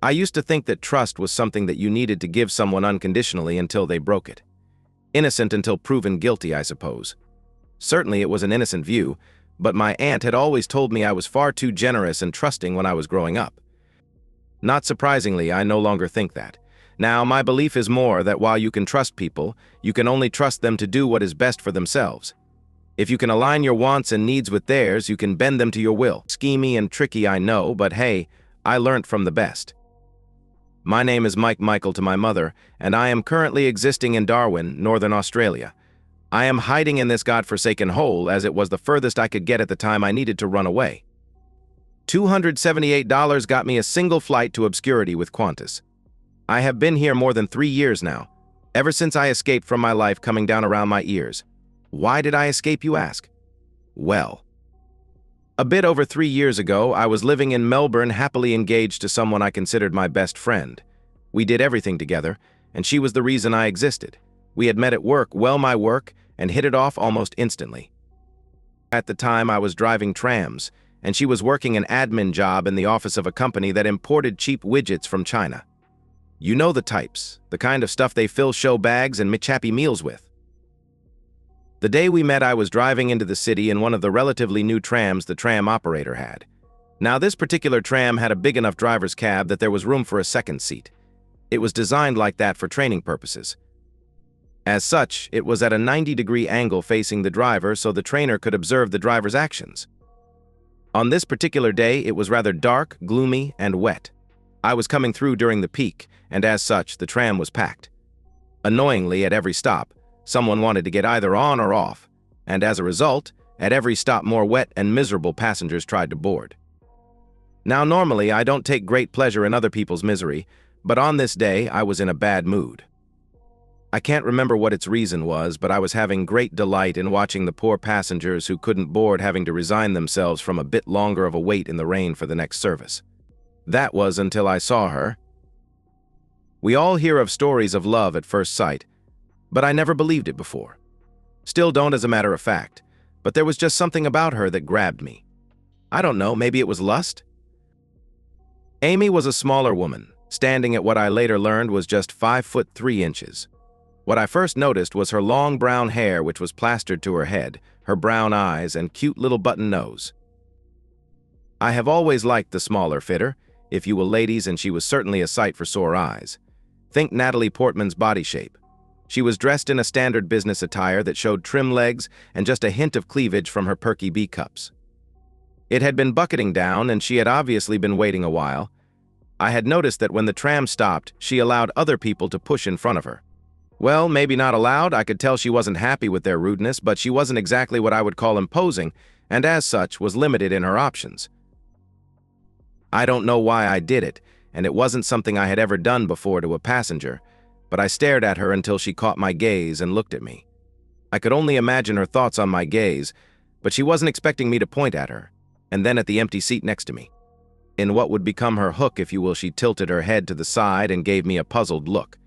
I used to think that trust was something that you needed to give someone unconditionally until they broke it. Innocent until proven guilty, I suppose. Certainly it was an innocent view, but my aunt had always told me I was far too generous and trusting when I was growing up. Not surprisingly, I no longer think that. Now, my belief is more that while you can trust people, you can only trust them to do what is best for themselves. If you can align your wants and needs with theirs, you can bend them to your will. Schemy and tricky, I know, but hey, I learnt from the best. My name is Mike Michael to my mother, and I am currently existing in Darwin, Northern Australia. I am hiding in this godforsaken hole as it was the furthest I could get at the time I needed to run away. $278 got me a single flight to obscurity with Qantas. I have been here more than 3 years now, ever since I escaped from my life coming down around my ears. Why did I escape, you ask? Well, a bit over 3 years ago, I was living in Melbourne, happily engaged to someone I considered my best friend. We did everything together, and she was the reason I existed. We had met at work, my work, and hit it off almost instantly. At the time, I was driving trams, and she was working an admin job in the office of a company that imported cheap widgets from China. You know the types, the kind of stuff they fill show bags and Happy Meals with. The day we met, I was driving into the city in one of the relatively new trams the tram operator had. Now, this particular tram had a big enough driver's cab that there was room for a second seat. It was designed like that for training purposes. As such, it was at a 90-degree angle facing the driver so the trainer could observe the driver's actions. On this particular day, it was rather dark, gloomy, and wet. I was coming through during the peak, and as such, the tram was packed. Annoyingly, at every stop, someone wanted to get either on or off, and as a result, at every stop more wet and miserable passengers tried to board. Now, normally, I don't take great pleasure in other people's misery, but on this day, I was in a bad mood. I can't remember what its reason was, but I was having great delight in watching the poor passengers who couldn't board having to resign themselves from a bit longer of a wait in the rain for the next service. That was until I saw her. We all hear of stories of love at first sight, but I never believed it before. Still don't, as a matter of fact, but there was just something about her that grabbed me. I don't know, maybe it was lust? Amy was a smaller woman, standing at what I later learned was just 5'3". What I first noticed was her long brown hair, which was plastered to her head, her brown eyes, and cute little button nose. I have always liked the smaller fitter, if you will ladies, and she was certainly a sight for sore eyes. Think Natalie Portman's body shape. She was dressed in a standard business attire that showed trim legs and just a hint of cleavage from her perky B-cups. It had been bucketing down, and she had obviously been waiting a while. I had noticed that when the tram stopped, she allowed other people to push in front of her. Well, maybe not allowed, I could tell she wasn't happy with their rudeness, but she wasn't exactly what I would call imposing, and as such was limited in her options. I don't know why I did it, and it wasn't something I had ever done before to a passenger, but I stared at her until she caught my gaze and looked at me. I could only imagine her thoughts on my gaze, but she wasn't expecting me to point at her, and then at the empty seat next to me. In what would become her hook, if you will, she tilted her head to the side and gave me a puzzled look.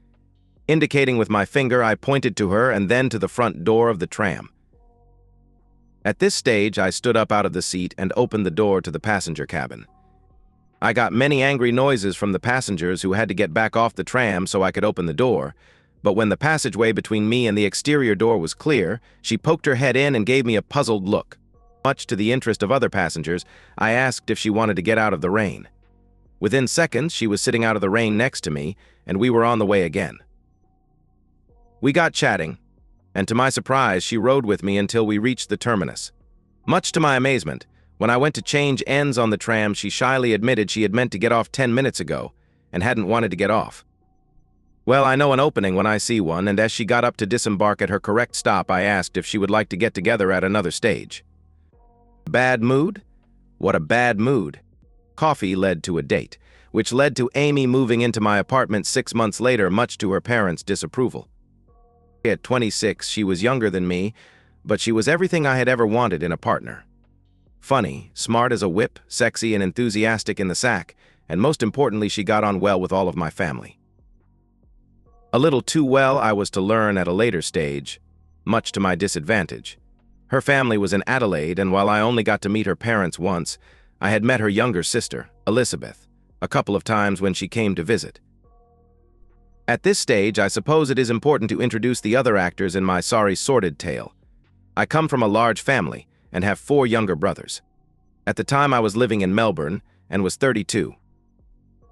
Indicating with my finger, I pointed to her and then to the front door of the tram. At this stage, I stood up out of the seat and opened the door to the passenger cabin. I got many angry noises from the passengers who had to get back off the tram so I could open the door, but when the passageway between me and the exterior door was clear, she poked her head in and gave me a puzzled look. Much to the interest of other passengers, I asked if she wanted to get out of the rain. Within seconds, she was sitting out of the rain next to me, and we were on the way again. We got chatting, and to my surprise, she rode with me until we reached the terminus. Much to my amazement, when I went to change ends on the tram, she shyly admitted she had meant to get off 10 minutes ago and hadn't wanted to get off. Well, I know an opening when I see one, and as she got up to disembark at her correct stop, I asked if she would like to get together at another stage. Bad mood? What a bad mood. Coffee led to a date, which led to Amy moving into my apartment 6 months later, much to her parents' disapproval. At 26, she was younger than me, but she was everything I had ever wanted in a partner. Funny, smart as a whip, sexy and enthusiastic in the sack, and most importantly, she got on well with all of my family. A little too well, I was to learn at a later stage, much to my disadvantage. Her family was in Adelaide, and while I only got to meet her parents once, I had met her younger sister, Elizabeth, a couple of times when she came to visit. At this stage, I suppose it is important to introduce the other actors in my sorry sordid tale. I come from a large family and have 4 younger brothers. At the time, I was living in Melbourne and was 32.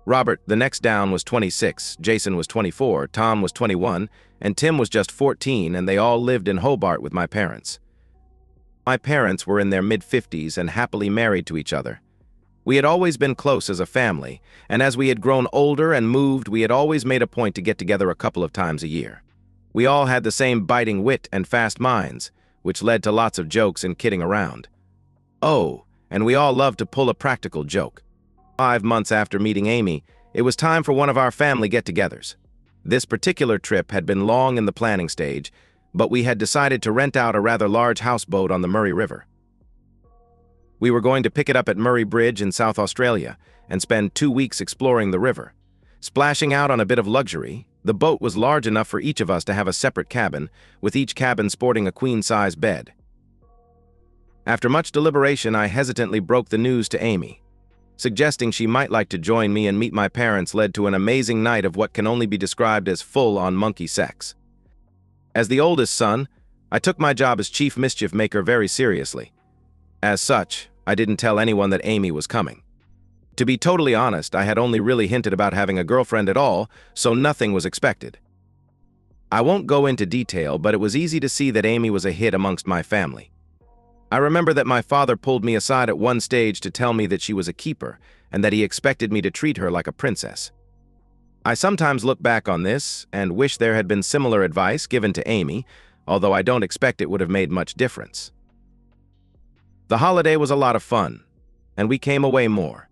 Robert, the next down, was 26, Jason was 24, Tom was 21, and Tim was just 14, and they all lived in Hobart with my parents. My parents were in their mid-50s and happily married to each other. We had always been close as a family, and as we had grown older and moved, we had always made a point to get together a couple of times a year. We all had the same biting wit and fast minds, which led to lots of jokes and kidding around. Oh, and we all loved to pull a practical joke. 5 months after meeting Amy, it was time for one of our family get-togethers. This particular trip had been long in the planning stage, but we had decided to rent out a rather large houseboat on the Murray River. We were going to pick it up at Murray Bridge in South Australia and spend 2 weeks exploring the river. Splashing out on a bit of luxury, the boat was large enough for each of us to have a separate cabin, with each cabin sporting a queen-size bed. After much deliberation, I hesitantly broke the news to Amy. Suggesting she might like to join me and meet my parents led to an amazing night of what can only be described as full-on monkey sex. As the oldest son, I took my job as chief mischief maker very seriously. As such, I didn't tell anyone that Amy was coming. To be totally honest, I had only really hinted about having a girlfriend at all, so nothing was expected. I won't go into detail, but it was easy to see that Amy was a hit amongst my family. I remember that my father pulled me aside at one stage to tell me that she was a keeper and that he expected me to treat her like a princess. I sometimes look back on this and wish there had been similar advice given to Amy, although I don't expect it would have made much difference. The holiday was a lot of fun, and we came away more.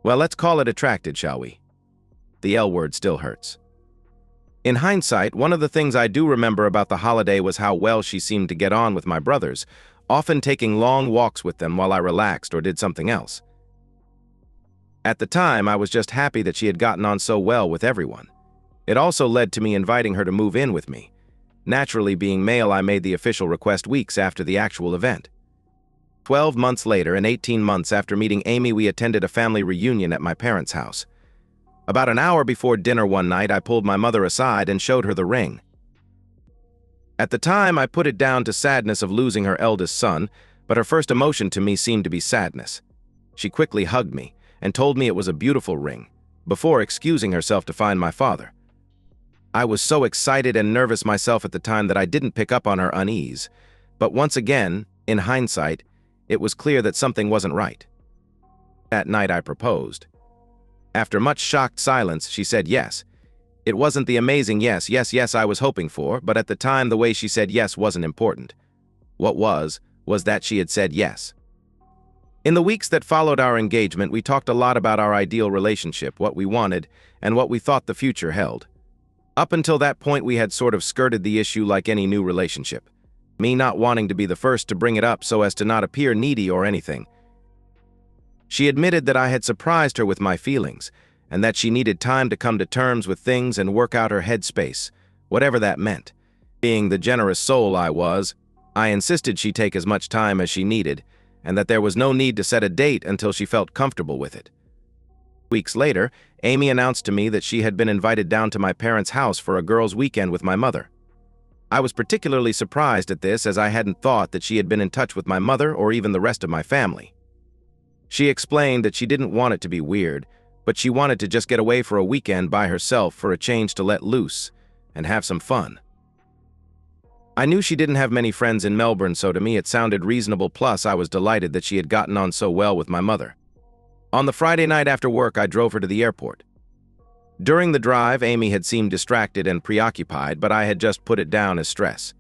Well, let's call it attracted, shall we? The L word still hurts. In hindsight, one of the things I do remember about the holiday was how well she seemed to get on with my brothers, often taking long walks with them while I relaxed or did something else. At the time, I was just happy that she had gotten on so well with everyone. It also led to me inviting her to move in with me. Naturally, being male, I made the official request weeks after the actual event. 12 months later, and 18 months after meeting Amy, we attended a family reunion at my parents' house. About an hour before dinner one night, I pulled my mother aside and showed her the ring. At the time, I put it down to sadness of losing her eldest son, but her first emotion to me seemed to be sadness. She quickly hugged me and told me it was a beautiful ring, before excusing herself to find my father. I was so excited and nervous myself at the time that I didn't pick up on her unease, but once again, in hindsight, it was clear that something wasn't right. That night I proposed. After much shocked silence, she said yes. It wasn't the amazing yes I was hoping for, but at the time the way she said yes wasn't important. What was that she had said yes. In the weeks that followed our engagement, we talked a lot about our ideal relationship, what we wanted, and what we thought the future held. Up until that point, we had sort of skirted the issue like any new relationship. Me not wanting to be the first to bring it up so as to not appear needy or anything. She admitted that I had surprised her with my feelings, and that she needed time to come to terms with things and work out her headspace, whatever that meant. Being the generous soul I was, I insisted she take as much time as she needed, and that there was no need to set a date until she felt comfortable with it. Weeks later, Amy announced to me that she had been invited down to my parents' house for a girls' weekend with my mother. I was particularly surprised at this, as I hadn't thought that she had been in touch with my mother or even the rest of my family. She explained that she didn't want it to be weird, but she wanted to just get away for a weekend by herself for a change to let loose and have some fun. I knew she didn't have many friends in Melbourne, so to me it sounded reasonable, plus I was delighted that she had gotten on so well with my mother. On the Friday night after work, I drove her to the airport. During the drive, Amy had seemed distracted and preoccupied, but I had just put it down as stress.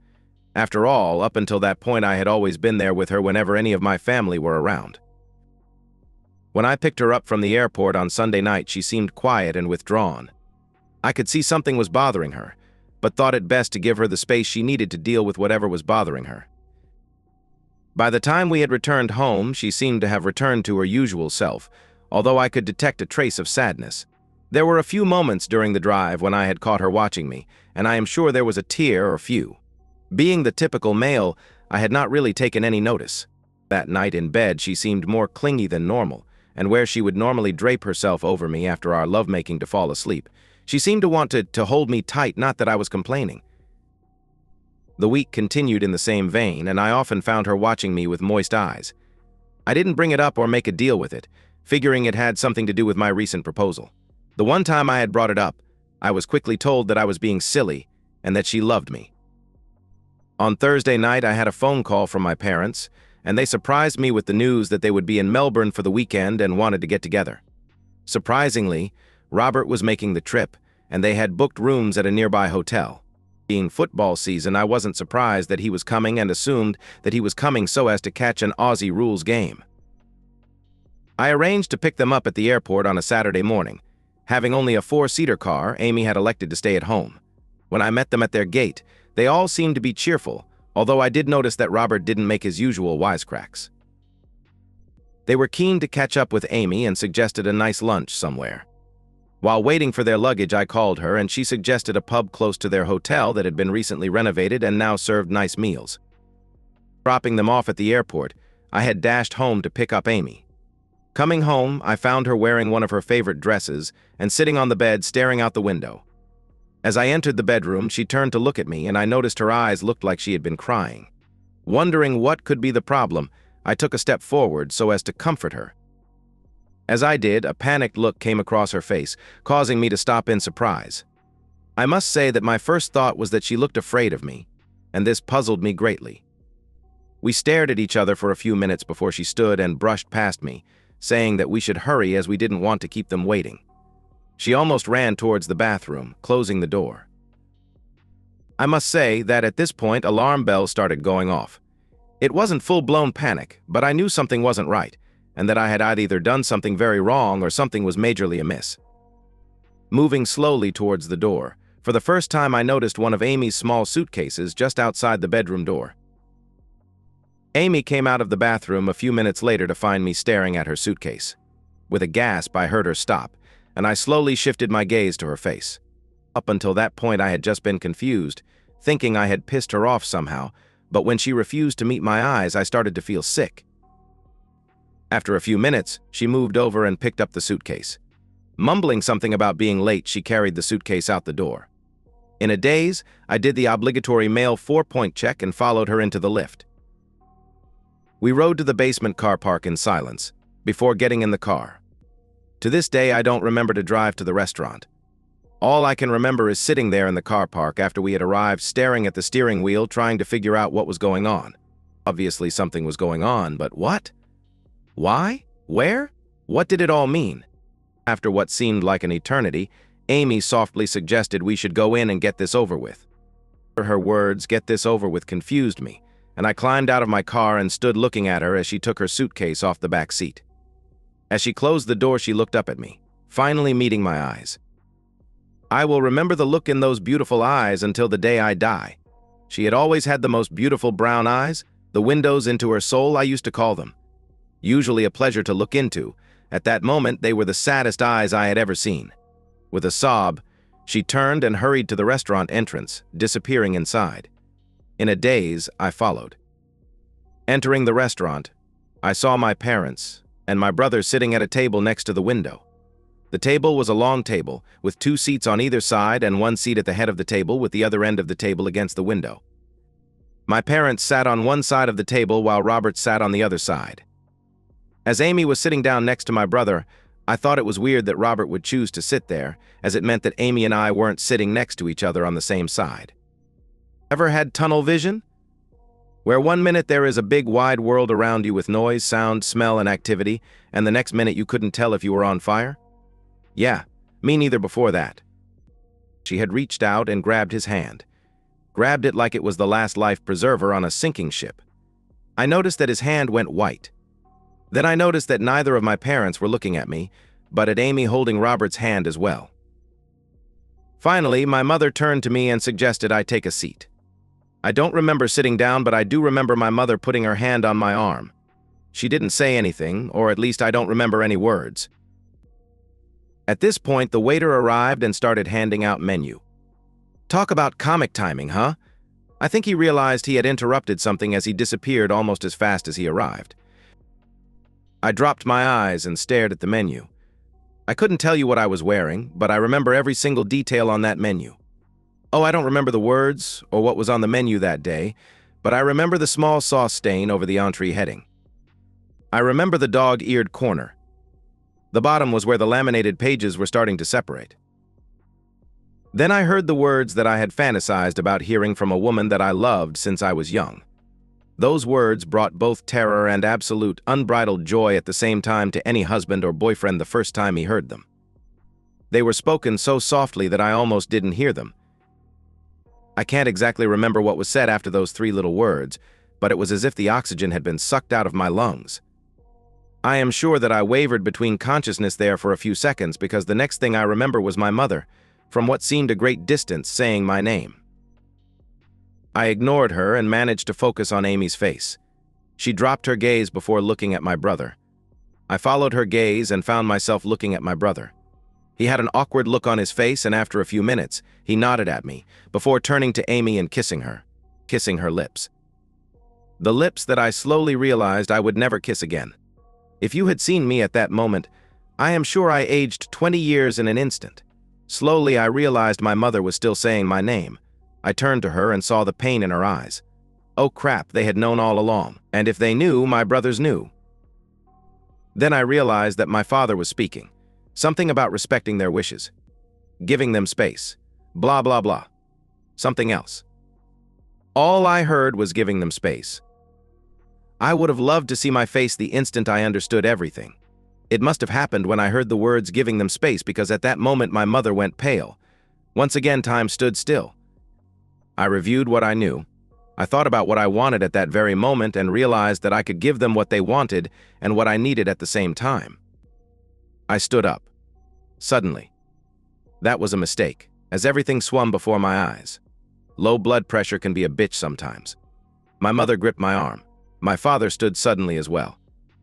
After all, up until that point, I had always been there with her whenever any of my family were around. When I picked her up from the airport on Sunday night, she seemed quiet and withdrawn. I could see something was bothering her, but thought it best to give her the space she needed to deal with whatever was bothering her. By the time we had returned home, she seemed to have returned to her usual self, although I could detect a trace of sadness. There were a few moments during the drive when I had caught her watching me, and I am sure there was a tear or few. Being the typical male, I had not really taken any notice. That night in bed, she seemed more clingy than normal, and where she would normally drape herself over me after our lovemaking to fall asleep, she seemed to want to hold me tight, not that I was complaining. The week continued in the same vein, and I often found her watching me with moist eyes. I didn't bring it up or make a deal with it, figuring it had something to do with my recent proposal. The one time I had brought it up, I was quickly told that I was being silly and that she loved me. On Thursday night, I had a phone call from my parents, and they surprised me with the news that they would be in Melbourne for the weekend and wanted to get together. Surprisingly, Robert was making the trip, and they had booked rooms at a nearby hotel. Being football season, I wasn't surprised that he was coming and assumed that he was coming so as to catch an Aussie rules game. I arranged to pick them up at the airport on a Saturday morning. Having only a 4-seater car, Amy had elected to stay at home. When I met them at their gate, they all seemed to be cheerful, although I did notice that Robert didn't make his usual wisecracks. They were keen to catch up with Amy and suggested a nice lunch somewhere. While waiting for their luggage, I called her, and she suggested a pub close to their hotel that had been recently renovated and now served nice meals. Dropping them off at the airport, I had dashed home to pick up Amy. Coming home, I found her wearing one of her favorite dresses and sitting on the bed staring out the window. As I entered the bedroom, she turned to look at me, and I noticed her eyes looked like she had been crying. Wondering what could be the problem, I took a step forward so as to comfort her. As I did, a panicked look came across her face, causing me to stop in surprise. I must say that my first thought was that she looked afraid of me, and this puzzled me greatly. We stared at each other for a few minutes before she stood and brushed past me, saying that we should hurry as we didn't want to keep them waiting. She almost ran towards the bathroom, closing the door. I must say that at this point, alarm bells started going off. It wasn't full-blown panic, but I knew something wasn't right, and that I had either done something very wrong or something was majorly amiss. Moving slowly towards the door, for the first time I noticed one of Amy's small suitcases just outside the bedroom door. Amy came out of the bathroom a few minutes later to find me staring at her suitcase. With a gasp, I heard her stop, and I slowly shifted my gaze to her face. Up until that point, I had just been confused, thinking I had pissed her off somehow, but when she refused to meet my eyes, I started to feel sick. After a few minutes, she moved over and picked up the suitcase. Mumbling something about being late, she carried the suitcase out the door. In a daze, I did the obligatory male 4-point check and followed her into the lift. We rode to the basement car park in silence, before getting in the car. To this day, I don't remember to drive to the restaurant. All I can remember is sitting there in the car park after we had arrived, staring at the steering wheel, trying to figure out what was going on. Obviously, something was going on, but what? Why? Where? What did it all mean? After what seemed like an eternity, Amy softly suggested we should go in and get this over with. Her words, "get this over with," confused me, and I climbed out of my car and stood looking at her as she took her suitcase off the back seat. As she closed the door, she looked up at me, finally meeting my eyes. I will remember the look in those beautiful eyes until the day I die. She had always had the most beautiful brown eyes, the windows into her soul, I used to call them. Usually a pleasure to look into, at that moment they were the saddest eyes I had ever seen. With a sob, she turned and hurried to the restaurant entrance, disappearing inside. In a daze, I followed. Entering the restaurant, I saw my parents and my brother sitting at a table next to the window. The table was a long table, with 2 seats on either side and 1 seat at the head of the table with the other end of the table against the window. My parents sat on one side of the table while Robert sat on the other side. As Amy was sitting down next to my brother, I thought it was weird that Robert would choose to sit there, as it meant that Amy and I weren't sitting next to each other on the same side. Ever had tunnel vision? Where one minute there is a big wide world around you with noise, sound, smell, and activity, and the next minute you couldn't tell if you were on fire? Yeah, me neither before that. She had reached out and grabbed his hand. Grabbed it like it was the last life preserver on a sinking ship. I noticed that his hand went white. Then I noticed that neither of my parents were looking at me, but at Amy holding Robert's hand as well. Finally, my mother turned to me and suggested I take a seat. I don't remember sitting down, but I do remember my mother putting her hand on my arm. She didn't say anything, or at least I don't remember any words. At this point, the waiter arrived and started handing out menu. Talk about comic timing, huh? I think he realized he had interrupted something as he disappeared almost as fast as he arrived. I dropped my eyes and stared at the menu. I couldn't tell you what I was wearing, but I remember every single detail on that menu. Oh, I don't remember the words or what was on the menu that day, but I remember the small sauce stain over the entree heading. I remember the dog-eared corner. The bottom was where the laminated pages were starting to separate. Then I heard the words that I had fantasized about hearing from a woman that I loved since I was young. Those words brought both terror and absolute unbridled joy at the same time to any husband or boyfriend the first time he heard them. They were spoken so softly that I almost didn't hear them. I can't exactly remember what was said after those three little words, but it was as if the oxygen had been sucked out of my lungs. I am sure that I wavered between consciousness there for a few seconds because the next thing I remember was my mother, from what seemed a great distance, saying my name. I ignored her and managed to focus on Amy's face. She dropped her gaze before looking at my brother. I followed her gaze and found myself looking at my brother. He had an awkward look on his face, and after a few minutes, he nodded at me, before turning to Amy and kissing her lips. The lips that I slowly realized I would never kiss again. If you had seen me at that moment, I am sure I aged 20 years in an instant. Slowly, I realized my mother was still saying my name. I turned to her and saw the pain in her eyes. Oh crap, they had known all along, and if they knew, my brothers knew. Then I realized that my father was speaking. Something about respecting their wishes. Giving them space. Blah, blah, blah. Something else. All I heard was giving them space. I would have loved to see my face the instant I understood everything. It must have happened when I heard the words giving them space, because at that moment my mother went pale. Once again, time stood still. I reviewed what I knew. I thought about what I wanted at that very moment and realized that I could give them what they wanted and what I needed at the same time. I stood up. Suddenly. That was a mistake, as everything swam before my eyes. Low blood pressure can be a bitch sometimes. My mother gripped my arm. My father stood suddenly as well.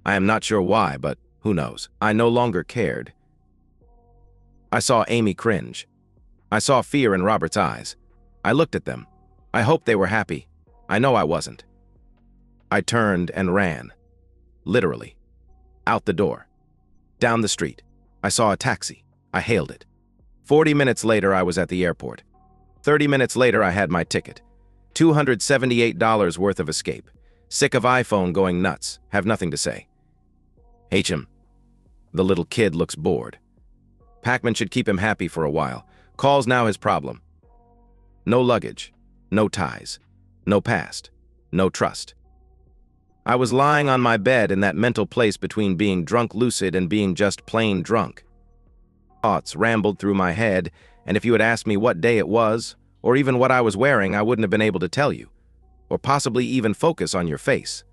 I am not sure why, but who knows? I no longer cared. I saw Amy cringe. I saw fear in Robert's eyes. I looked at them. I hoped they were happy. I know I wasn't. I turned and ran. Literally. Out the door. Down the street. I saw a taxi. I hailed it. 40 minutes later, I was at the airport. 30 minutes later, I had my ticket. $278 worth of escape. Sick of iPhone going nuts. Have nothing to say. HM. The little kid looks bored. Pac-Man should keep him happy for a while. Call's now his problem. No luggage. No ties. No past. No trust. I was lying on my bed in that mental place between being drunk lucid and being just plain drunk. Thoughts rambled through my head, and if you had asked me what day it was, or even what I was wearing, I wouldn't have been able to tell you, or possibly even focus on your face.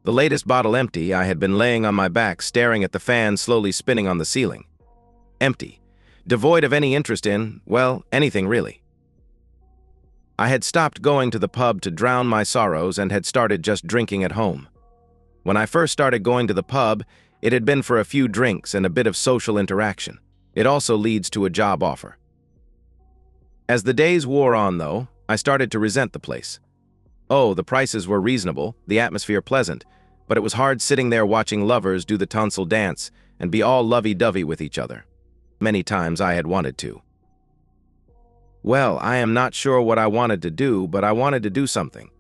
The latest bottle empty, I had been laying on my back staring at the fan slowly spinning on the ceiling. Empty, devoid of any interest in, well, anything really. I had stopped going to the pub to drown my sorrows and had started just drinking at home. When I first started going to the pub, it had been for a few drinks and a bit of social interaction. It also leads to a job offer. As the days wore on, though, I started to resent the place. Oh, the prices were reasonable, the atmosphere pleasant, but it was hard sitting there watching lovers do the tonsil dance and be all lovey-dovey with each other. Many times I had wanted to. Well, I am not sure what I wanted to do, but I wanted to do something.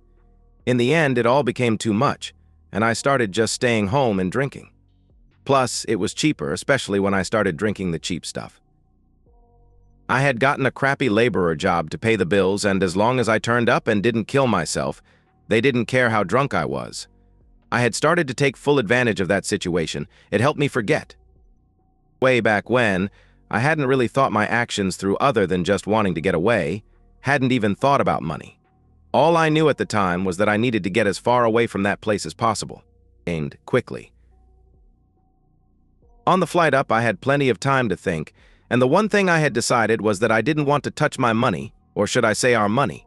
In the end, it all became too much, and I started just staying home and drinking. Plus, it was cheaper, especially when I started drinking the cheap stuff. I had gotten a crappy laborer job to pay the bills, and as long as I turned up and didn't kill myself, they didn't care how drunk I was. I had started to take full advantage of that situation. It helped me forget. Way back when, I hadn't really thought my actions through other than just wanting to get away, hadn't even thought about money. All I knew at the time was that I needed to get as far away from that place as possible, and quickly. On the flight up, I had plenty of time to think, and the one thing I had decided was that I didn't want to touch my money, or should I say our money.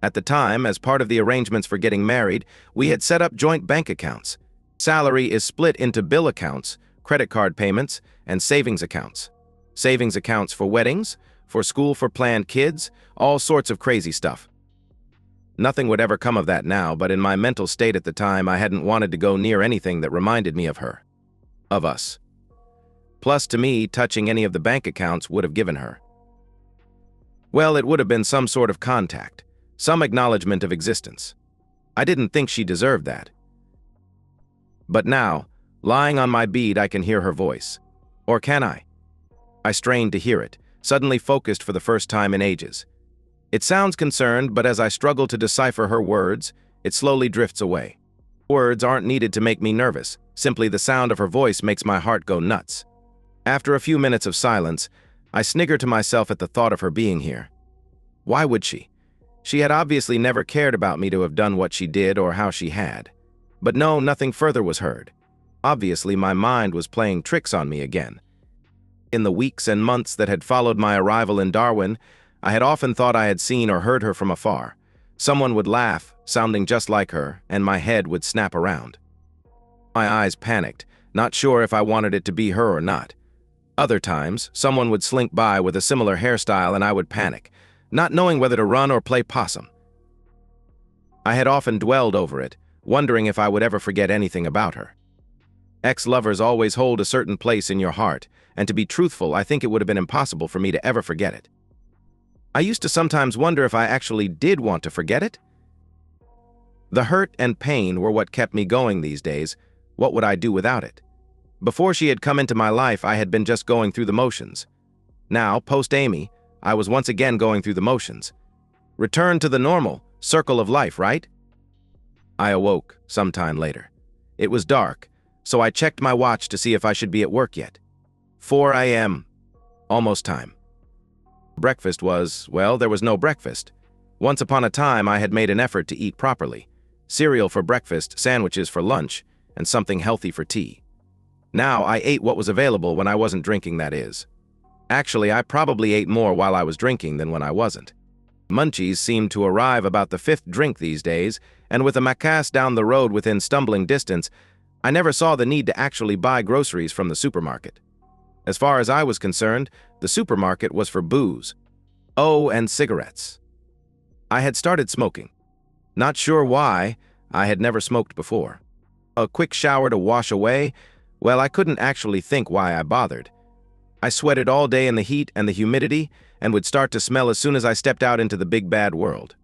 At the time, as part of the arrangements for getting married, we had set up joint bank accounts. Salary is split into bill accounts, credit card payments, and savings accounts. Savings accounts for weddings, for school for planned kids, all sorts of crazy stuff. Nothing would ever come of that now, but in my mental state at the time, I hadn't wanted to go near anything that reminded me of her. Of us. Plus, to me, touching any of the bank accounts would have given her. Well, it would have been some sort of contact, some acknowledgement of existence. I didn't think she deserved that. But now, lying on my bead, I can hear her voice. Or can I? I strained to hear it, suddenly focused for the first time in ages. It sounds concerned, but as I struggle to decipher her words, it slowly drifts away. Words aren't needed to make me nervous. Simply the sound of her voice makes my heart go nuts. After a few minutes of silence, I snigger to myself at the thought of her being here. Why would she? She had obviously never cared about me to have done what she did or how she had. But no, nothing further was heard. Obviously, my mind was playing tricks on me again. In the weeks and months that had followed my arrival in Darwin, I had often thought I had seen or heard her from afar. Someone would laugh, sounding just like her, and my head would snap around. My eyes panicked, not sure if I wanted it to be her or not. Other times, someone would slink by with a similar hairstyle and I would panic, not knowing whether to run or play possum. I had often dwelled over it, wondering if I would ever forget anything about her. Ex-lovers always hold a certain place in your heart, and to be truthful, I think it would have been impossible for me to ever forget it. I used to sometimes wonder if I actually did want to forget it. The hurt and pain were what kept me going these days. What would I do without it? Before she had come into my life, I had been just going through the motions. Now, post-Amy, I was once again going through the motions. Return to the normal circle of life, right? I awoke sometime later. It was dark, so I checked my watch to see if I should be at work yet. 4 a.m. Almost time. Breakfast was, well, there was no breakfast. Once upon a time, I had made an effort to eat properly. Cereal for breakfast, sandwiches for lunch, and something healthy for tea. Now, I ate what was available when I wasn't drinking, that is. Actually, I probably ate more while I was drinking than when I wasn't. Munchies seemed to arrive about the 5th drink these days, and with a Macca's down the road within stumbling distance, I never saw the need to actually buy groceries from the supermarket. As far as I was concerned, the supermarket was for booze. Oh, and cigarettes. I had started smoking. Not sure why, I had never smoked before. A quick shower to wash away, well, I couldn't actually think why I bothered. I sweated all day in the heat and the humidity and would start to smell as soon as I stepped out into the big bad world.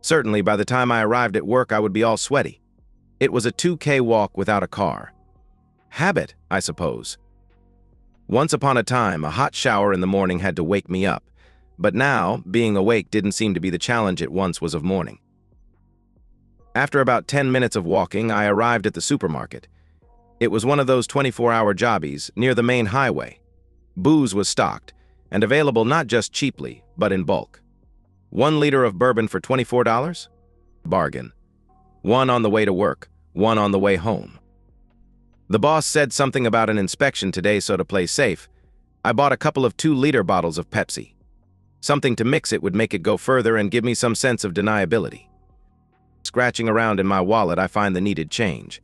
Certainly, by the time I arrived at work, I would be all sweaty. It was a 2K walk without a car. Habit, I suppose. Once upon a time, a hot shower in the morning had to wake me up, but now, being awake didn't seem to be the challenge it once was of morning. After about 10 minutes of walking, I arrived at the supermarket. It was one of those 24-hour jobbies near the main highway. Booze was stocked, and available not just cheaply, but in bulk. 1 liter of bourbon for $24? Bargain. 1 on the way to work, 1 on the way home. The boss said something about an inspection today, so to play safe, I bought a couple of 2-liter bottles of Pepsi. Something to mix it would make it go further and give me some sense of deniability. Scratching around in my wallet, I find the needed change.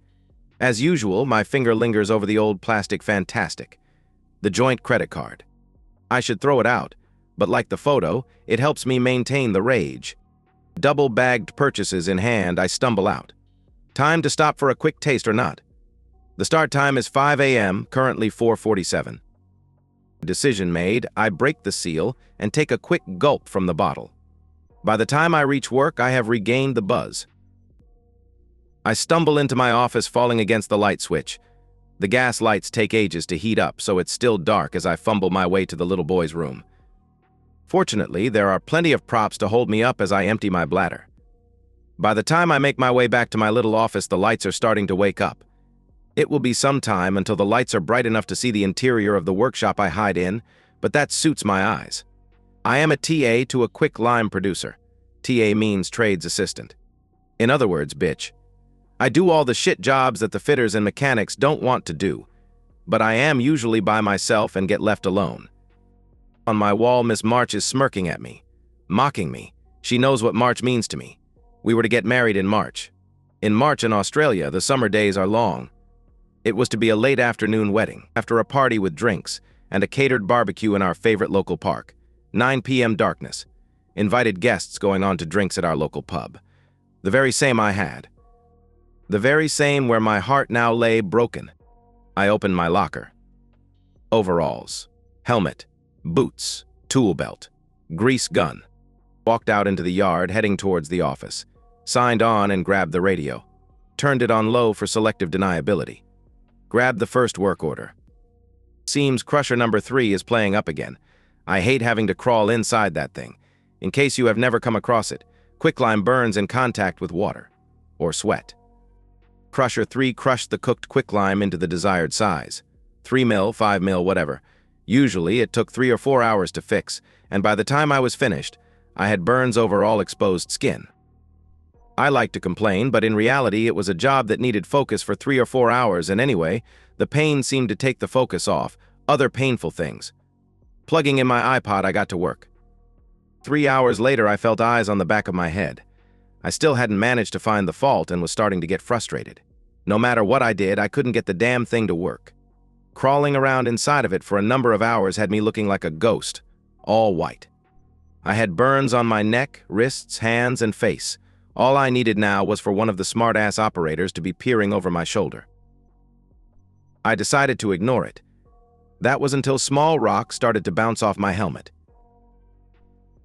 As usual, my finger lingers over the old plastic fantastic, the joint credit card. I should throw it out, but like the photo, it helps me maintain the rage. Double-bagged purchases in hand, I stumble out. Time to stop for a quick taste or not? The start time is 5 a.m., currently 4:47. Decision made, I break the seal and take a quick gulp from the bottle. By the time I reach work, I have regained the buzz. I stumble into my office, falling against the light switch. The gas lights take ages to heat up, so it's still dark as I fumble my way to the little boy's room. Fortunately, there are plenty of props to hold me up as I empty my bladder. By the time I make my way back to my little office, the lights are starting to wake up. It will be some time until the lights are bright enough to see the interior of the workshop I hide in, but that suits my eyes. I am a TA to a quick lime producer. TA means trades assistant. In other words, bitch. I do all the shit jobs that the fitters and mechanics don't want to do, but I am usually by myself and get left alone. On my wall, Miss March is smirking at me, mocking me. She knows what March means to me. We were to get married in March. In March in Australia, the summer days are long. It was to be a late afternoon wedding, after a party with drinks and a catered barbecue in our favorite local park. 9 p.m. darkness. Invited guests going on to drinks at our local pub. The very same I had. The very same where my heart now lay broken. I opened my locker. Overalls, helmet, boots, tool belt, grease gun. Walked out into the yard, heading towards the office. Signed on and grabbed the radio. Turned it on low for selective deniability. Grabbed the first work order. Seems Crusher number 3 is playing up again. I hate having to crawl inside that thing. In case you have never come across it, quicklime burns in contact with water. Or sweat. Crusher 3 crushed the cooked quicklime into the desired size. 3 mil, 5 mil, whatever. Usually it took 3 or 4 hours to fix, and by the time I was finished, I had burns over all exposed skin. I like to complain, but in reality it was a job that needed focus for 3 or 4 hours, and anyway, the pain seemed to take the focus off other painful things. Plugging in my iPod, I got to work. 3 hours later, I felt eyes on the back of my head. I still hadn't managed to find the fault and was starting to get frustrated. No matter what I did, I couldn't get the damn thing to work. Crawling around inside of it for a number of hours had me looking like a ghost, all white. I had burns on my neck, wrists, hands, and face. All I needed now was for one of the smart-ass operators to be peering over my shoulder. I decided to ignore it. That was until small rocks started to bounce off my helmet.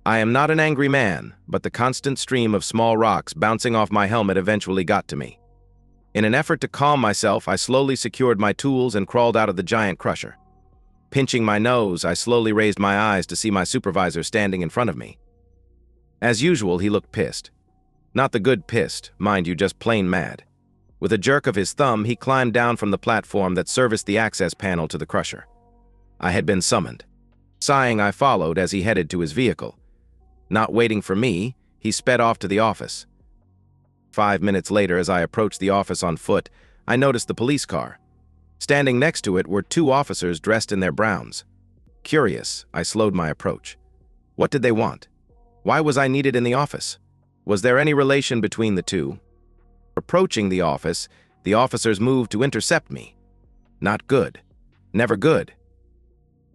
I am not an angry man, but the constant stream of small rocks bouncing off my helmet eventually got to me. In an effort to calm myself, I slowly secured my tools and crawled out of the giant crusher. Pinching my nose, I slowly raised my eyes to see my supervisor standing in front of me. As usual, he looked pissed. Not the good pissed, mind you, just plain mad. With a jerk of his thumb, he climbed down from the platform that serviced the access panel to the crusher. I had been summoned. Sighing, I followed as he headed to his vehicle. Not waiting for me, he sped off to the office. 5 minutes later, as I approached the office on foot, I noticed the police car. Standing next to it were 2 officers dressed in their browns. Curious, I slowed my approach. What did they want? Why was I needed in the office? Was there any relation between the two? Approaching the office, the officers moved to intercept me. Not good. Never good.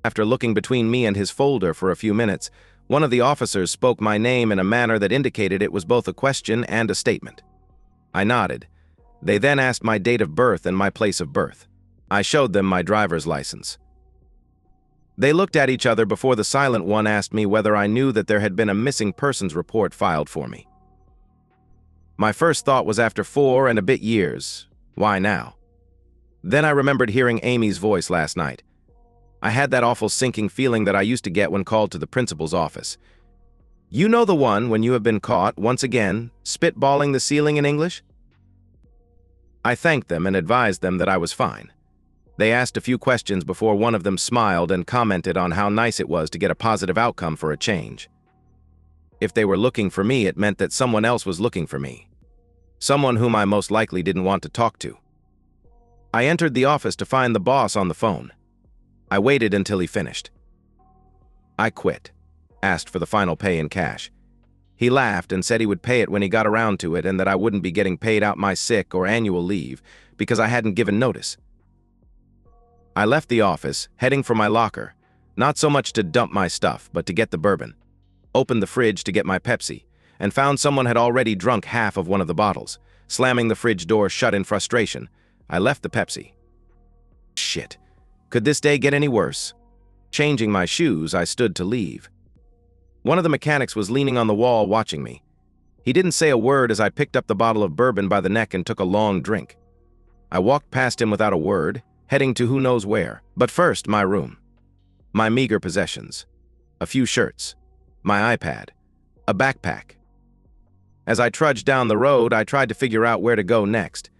After looking between me and his folder for a few minutes, one of the officers spoke my name in a manner that indicated it was both a question and a statement. I nodded. They then asked my date of birth and my place of birth. I showed them my driver's license. They looked at each other before the silent one asked me whether I knew that there had been a missing persons report filed for me. My first thought was after 4 and a bit years, why now? Then I remembered hearing Amy's voice last night. I had that awful sinking feeling that I used to get when called to the principal's office. You know the one when you have been caught, once again, spitballing the ceiling in English? I thanked them and advised them that I was fine. They asked a few questions before one of them smiled and commented on how nice it was to get a positive outcome for a change. If they were looking for me, it meant that someone else was looking for me. Someone whom I most likely didn't want to talk to. I entered the office to find the boss on the phone. I waited until he finished. I quit, asked for the final pay in cash. He laughed and said he would pay it when he got around to it and that I wouldn't be getting paid out my sick or annual leave because I hadn't given notice. I left the office, heading for my locker, not so much to dump my stuff, but to get the bourbon. Opened the fridge to get my Pepsi, and found someone had already drunk half of one of the bottles. Slamming the fridge door shut in frustration, I left the Pepsi. Shit. Could this day get any worse? Changing my shoes, I stood to leave. One of the mechanics was leaning on the wall watching me. He didn't say a word as I picked up the bottle of bourbon by the neck and took a long drink. I walked past him without a word, heading to who knows where. But first, my room. My meager possessions. A few shirts. My iPad. A backpack. As I trudged down the road, I tried to figure out where to go next.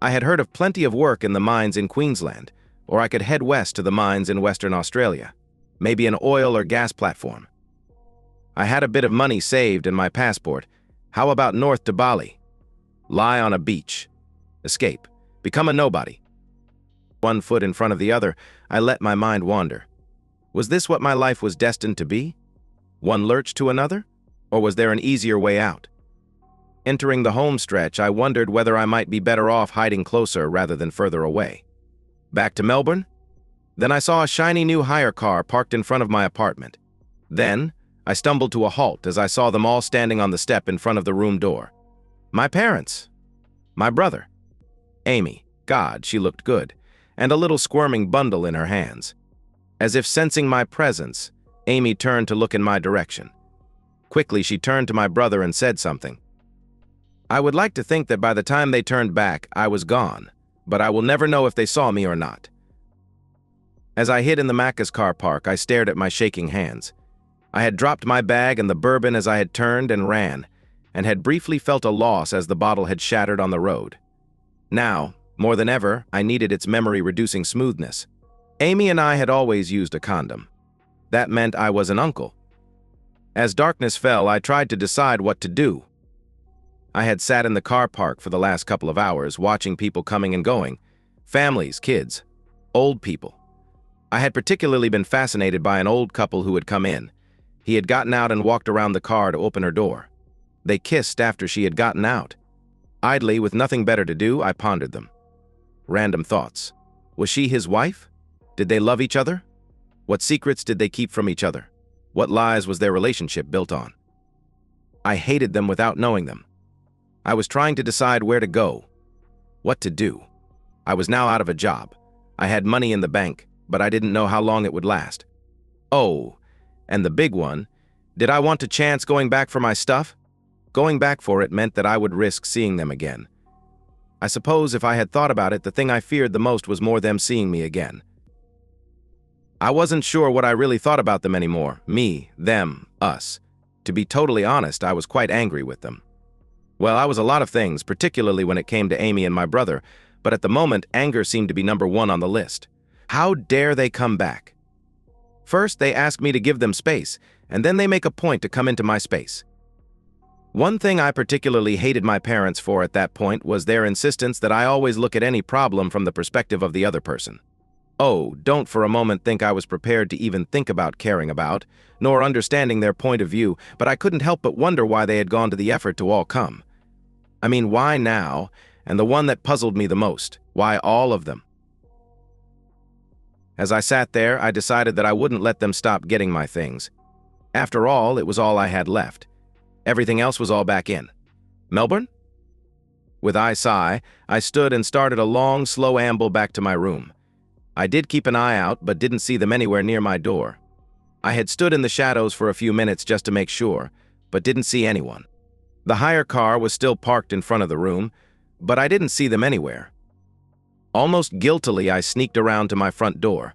I had heard of plenty of work in the mines in Queensland, or I could head west to the mines in Western Australia. Maybe an oil or gas platform. I had a bit of money saved in my passport. How about north to Bali? Lie on a beach. Escape. Become a nobody. One foot in front of the other, I let my mind wander. Was this what my life was destined to be? One lurch to another? Or was there an easier way out? Entering the home stretch, I wondered whether I might be better off hiding closer rather than further away. Back to Melbourne? Then I saw a shiny new hire car parked in front of my apartment. Then, I stumbled to a halt as I saw them all standing on the step in front of the room door. My parents. My brother. Amy. God, she looked good, and a little squirming bundle in her hands. As if sensing my presence, Amy turned to look in my direction. Quickly, she turned to my brother and said something. I would like to think that by the time they turned back, I was gone, but I will never know if they saw me or not. As I hid in the Macca's car park, I stared at my shaking hands. I had dropped my bag and the bourbon as I had turned and ran, and had briefly felt a loss as the bottle had shattered on the road. Now, more than ever, I needed its memory-reducing smoothness. Amy and I had always used a condom. That meant I was an uncle. As darkness fell, I tried to decide what to do. I had sat in the car park for the last couple of hours, watching people coming and going. Families, kids, old people. I had particularly been fascinated by an old couple who had come in. He had gotten out and walked around the car to open her door. They kissed after she had gotten out. Idly, with nothing better to do, I pondered them. Random thoughts. Was she his wife? Did they love each other? What secrets did they keep from each other? What lies was their relationship built on? I hated them without knowing them. I was trying to decide where to go, what to do. I was now out of a job. I had money in the bank, but I didn't know how long it would last. Oh, and the big one, did I want to chance going back for my stuff? Going back for it meant that I would risk seeing them again. I suppose if I had thought about it, the thing I feared the most was more them seeing me again. I wasn't sure what I really thought about them anymore. Me, them, us. To be totally honest, I was quite angry with them. Well, I was a lot of things, particularly when it came to Amy and my brother, but at the moment, anger seemed to be number one on the list. How dare they come back? First, they ask me to give them space, and then they make a point to come into my space. One thing I particularly hated my parents for at that point was their insistence that I always look at any problem from the perspective of the other person. Oh, don't for a moment think I was prepared to even think about caring about, nor understanding their point of view, but I couldn't help but wonder why they had gone to the effort to all come. I mean, why now? And the one that puzzled me the most, why all of them? As I sat there, I decided that I wouldn't let them stop getting my things. After all, it was all I had left. Everything else was all back in. Melbourne? With a sigh, I stood and started a long, slow amble back to my room. I did keep an eye out, but didn't see them anywhere near my door. I had stood in the shadows for a few minutes just to make sure, but didn't see anyone. The hire car was still parked in front of the room, but I didn't see them anywhere. Almost guiltily, I sneaked around to my front door.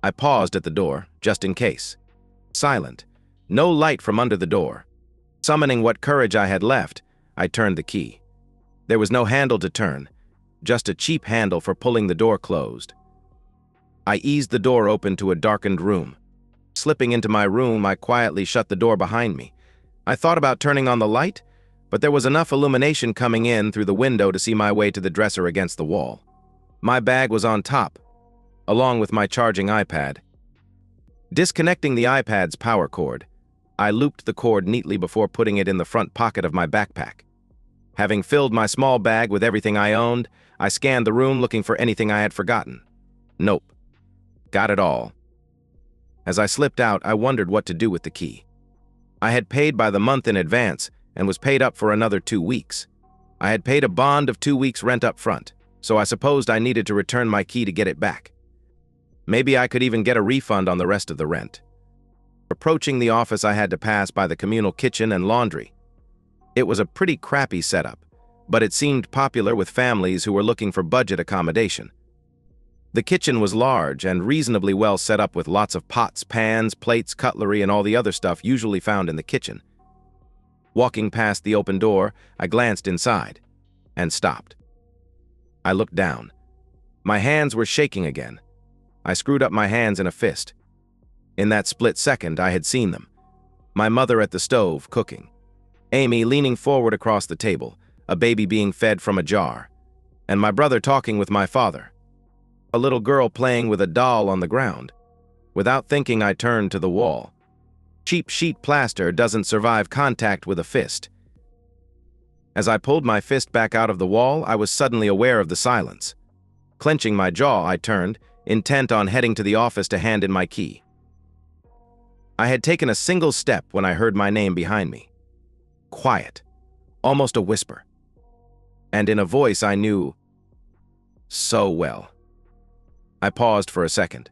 I paused at the door, just in case. Silent. No light from under the door. Summoning what courage I had left, I turned the key. There was no handle to turn, just a cheap handle for pulling the door closed. I eased the door open to a darkened room. Slipping into my room, I quietly shut the door behind me. I thought about turning on the light, but there was enough illumination coming in through the window to see my way to the dresser against the wall. My bag was on top, along with my charging iPad. Disconnecting the iPad's power cord, I looped the cord neatly before putting it in the front pocket of my backpack. Having filled my small bag with everything I owned, I scanned the room looking for anything I had forgotten. Nope. Got it all. As I slipped out, I wondered what to do with the key. I had paid by the month in advance and was paid up for another 2 weeks. I had paid a bond of 2 weeks' rent up front, so I supposed I needed to return my key to get it back. Maybe I could even get a refund on the rest of the rent. Approaching the office, I had to pass by the communal kitchen and laundry. It was a pretty crappy setup, but it seemed popular with families who were looking for budget accommodation. The kitchen was large and reasonably well set up with lots of pots, pans, plates, cutlery, and all the other stuff usually found in the kitchen. Walking past the open door, I glanced inside and stopped. I looked down. My hands were shaking again. I screwed up my hands in a fist. In that split second, I had seen them. My mother at the stove, cooking. Amy leaning forward across the table, a baby being fed from a jar. And my brother talking with my father. A little girl playing with a doll on the ground. Without thinking, I turned to the wall. Cheap sheet plaster doesn't survive contact with a fist. As I pulled my fist back out of the wall, I was suddenly aware of the silence. Clenching my jaw, I turned, intent on heading to the office to hand in my key. I had taken a single step when I heard my name behind me. Quiet. Almost a whisper. and in a voice I knew so well. I paused for a second.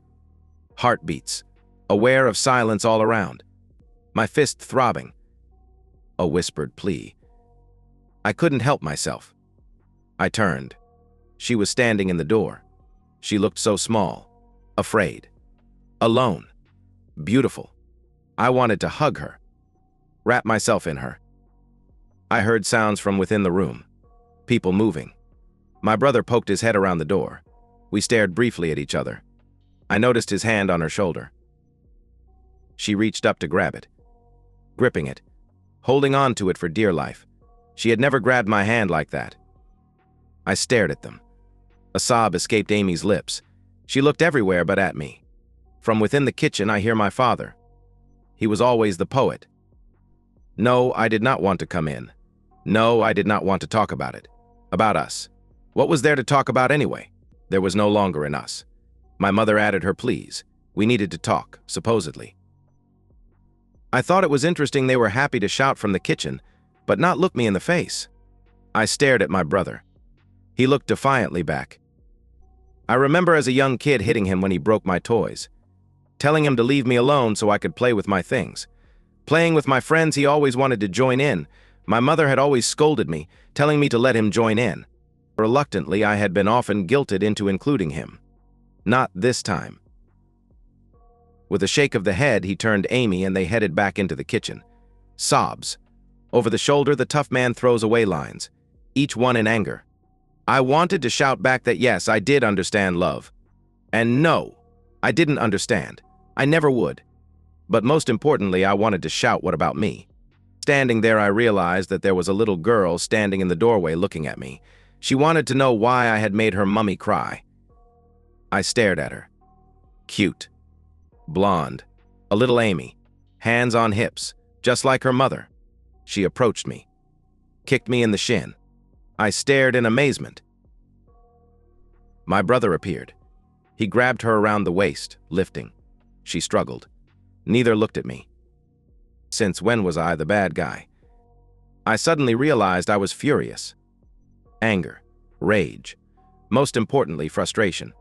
Heartbeats, aware of silence all around. My fist throbbing. A whispered plea. I couldn't help myself. I turned. She was standing in the door. She looked so small, afraid, alone, beautiful. I wanted to hug her, wrap myself in her. I heard sounds from within the room, people moving. My brother poked his head around the door. We stared briefly at each other. I noticed his hand on her shoulder. She reached up to grab it, gripping it, holding on to it for dear life. She had never grabbed my hand like that. I stared at them. A sob escaped Amy's lips. She looked everywhere but at me. From within the kitchen, I hear my father. He was always the poet. No, I did not want to come in. No, I did not want to talk about it. About us. What was there to talk about anyway? There was no longer an us. My mother added her pleas. We needed to talk, supposedly. I thought it was interesting they were happy to shout from the kitchen, but not look me in the face. I stared at my brother. He looked defiantly back. I remember as a young kid hitting him when he broke my toys, telling him to leave me alone so I could play with my things. Playing with my friends, he always wanted to join in. My mother had always scolded me, telling me to let him join in. Reluctantly, I had been often guilted into including him. Not this time. With a shake of the head, he turned Amy and they headed back into the kitchen. Sobs. Over the shoulder, the tough man throws away lines, each one in anger. I wanted to shout back that yes, I did understand love. And no, I didn't understand. I never would. But most importantly, I wanted to shout, what about me? Standing there, I realized that there was a little girl standing in the doorway looking at me. She wanted to know why I had made her mummy cry. I stared at her. Cute. Blonde. A little Amy. Hands on hips, just like her mother. She approached me. Kicked me in the shin. I stared in amazement. My brother appeared. He grabbed her around the waist, lifting. She struggled. Neither looked at me. Since when was I the bad guy? I suddenly realized I was furious. Anger, rage, most importantly, frustration.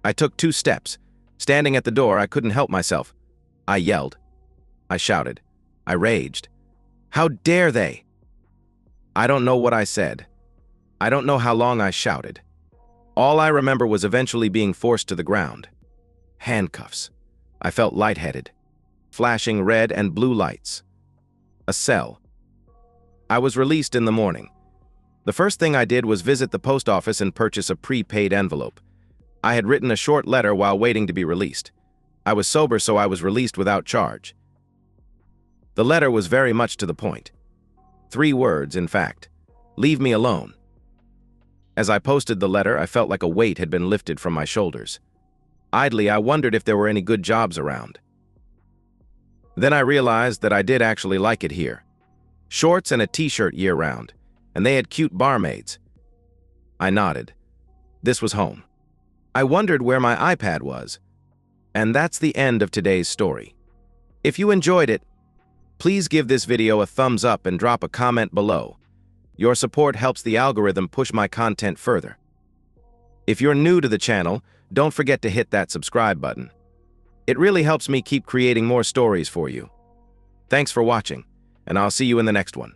I took 2 steps. Standing at the door, I couldn't help myself. I yelled. I shouted. I raged. How dare they? I don't know what I said. I don't know how long I shouted. All I remember was eventually being forced to the ground. Handcuffs. I felt lightheaded. Flashing red and blue lights. A cell. I was released in the morning. The first thing I did was visit the post office and purchase a prepaid envelope. I had written a short letter while waiting to be released. I was sober, so I was released without charge. The letter was very much to the point. 3 words, in fact. Leave me alone. As I posted the letter, I felt like a weight had been lifted from my shoulders. Idly, I wondered if there were any good jobs around. Then I realized that I did actually like it here. Shorts and a t-shirt year-round, and they had cute barmaids. I nodded. This was home. I wondered where my iPad was. And that's the end of today's story. If you enjoyed it, please give this video a thumbs up and drop a comment below. Your support helps the algorithm push my content further. If you're new to the channel, don't forget to hit that subscribe button. It really helps me keep creating more stories for you. Thanks for watching, and I'll see you in the next one.